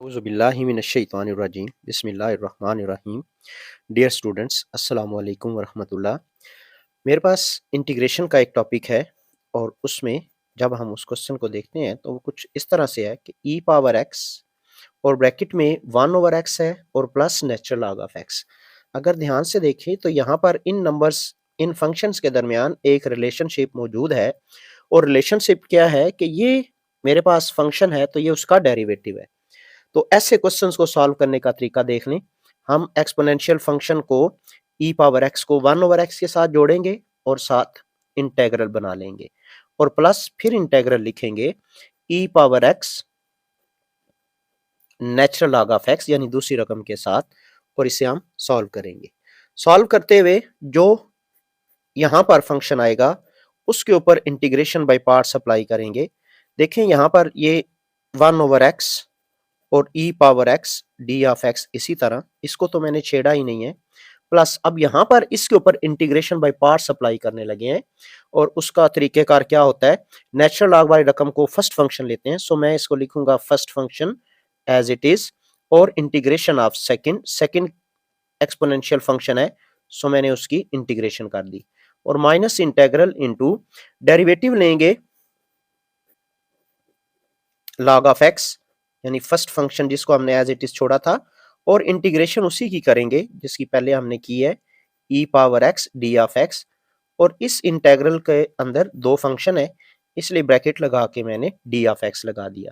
औज़ुबिल्लाहिमिनश्शैतानिर्रजीम बिस्मिल्लाहिर्रहमानिर्रहीम। Dear students, अस्सलाम वालेकुम वरहमतुल्लाह। मेरे पास इंटीग्रेशन का एक टॉपिक है और उसमें जब हम उस क्वेश्चन को देखते हैं तो वो कुछ इस तरह से है कि ई पावर एक्स और ब्रैकेट में 1/x है और plus natural log of x. अगर ध्यान से देखें तो यहाँ पर इन नंबर्स इन फंक्शंस के दरमियान एक रिलेशनशिप मौजूद है और रिलेशनशिप क्या है कि ये मेरे पास फंक्शन है तो ये उसका डेरिवेटिव है। तो ऐसे क्वेश्चंस को सॉल्व करने का तरीका देख लें। हम एक्सपोनेंशियल फंक्शन को ई पावर एक्स को 1/x के साथ जोड़ेंगे और साथ इंटेग्रल बना लेंगे और प्लस फिर इंटेग्रल लिखेंगे e power x natural log of x यानी दूसरी रकम के साथ और इसे हम सॉल्व करेंगे। सॉल्व करते हुए जो यहां पर फंक्शन आएगा उसके ऊपर इंटीग्रेशन बाय पार्ट्स अप्लाई करेंगे। देखें यहां पर ये 1/x और e power x d of x इसी तरह, इसको तो मैंने छेड़ा ही नहीं है। प्लस अब यहाँ पर इसके ऊपर इंटीग्रेशन बाय पार्ट्स अप्लाई करने लगे हैं और उसका तरीकेकार क्या होता है, नेचुरल लॉग वाली रकम को फर्स्ट फंक्शन लेते हैं। सो मैं इसको लिखूंगा first function as it is और integration of second second exponential function है, सो मैंने उसकी इंटीग्रेशन कर दी और माइनस इंटेग्रल इनटू डेरिवेटिव लेंगे लॉग ऑफ एक्स यानी फर्स्ट फंक्शन जिसको हमने एज इट इज छोड़ा था और इंटीग्रेशन उसी की करेंगे जिसकी पहले हमने की है e power x d of x और इस इंटेग्रल के अंदर दो फंक्शन है इसलिए ब्रैकेट लगा के मैंने डी ऑफ एक्स लगा दिया।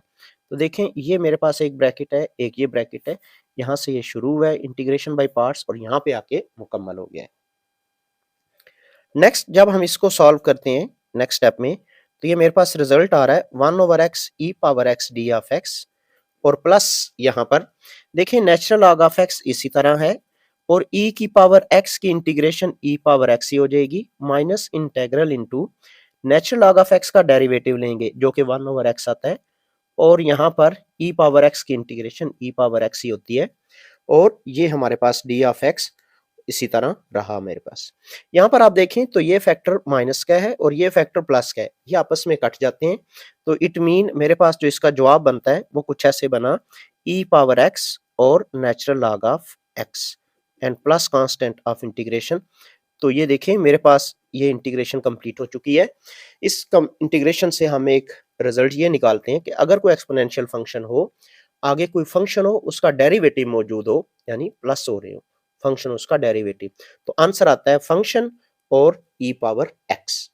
तो देखें ये मेरे पास एक ब्रैकेट है, एक ये ब्रैकेट है, यहां से ये शुरू हुआ है इंटीग्रेशन बाय पार्ट्स और यहाँ पे आके मुकम्मल हो गया है। नेक्स्ट जब हम इसको सॉल्व करते हैं नेक्स्ट स्टेप में तो ये मेरे पास रिजल्ट आ रहा है 1/x E power x d of x और प्लस यहाँ पर देखिए नेचुरल लॉग ऑफ एक्स इसी तरह है और e की पावर x की इंटीग्रेशन e पावर x ही हो जाएगी minus integral into natural log of x का डेरिवेटिव लेंगे जो कि 1/x आता है और यहाँ पर e पावर x की इंटीग्रेशन e पावर x ही होती है और ये हमारे पास d ऑफ x इसी तरह रहा मेरे पास। यहाँ पर आप देखें तो ये फैक्टर माइनस का है और ये फैक्टर प्लस का है, ये आपस में कट जाते हैं तो इट मीन मेरे पास जो इसका जवाब बनता है वो कुछ ऐसे बना ई पावर एक्स और natural log of x and plus constant of integration. तो ये देखें मेरे पास ये इंटीग्रेशन कंप्लीट हो चुकी है। इस इंटीग्रेशन से हम एक रिजल्ट ये निकालते हैं कि अगर कोई एक्सपोनेंशियल फंक्शन हो, आगे कोई फंक्शन हो, उसका डेरिवेटिव मौजूद हो यानी प्लस हो रहे हो, फंक्शन उसका डेरिवेटिव, तो आंसर आता है फंक्शन और ई पावर एक्स।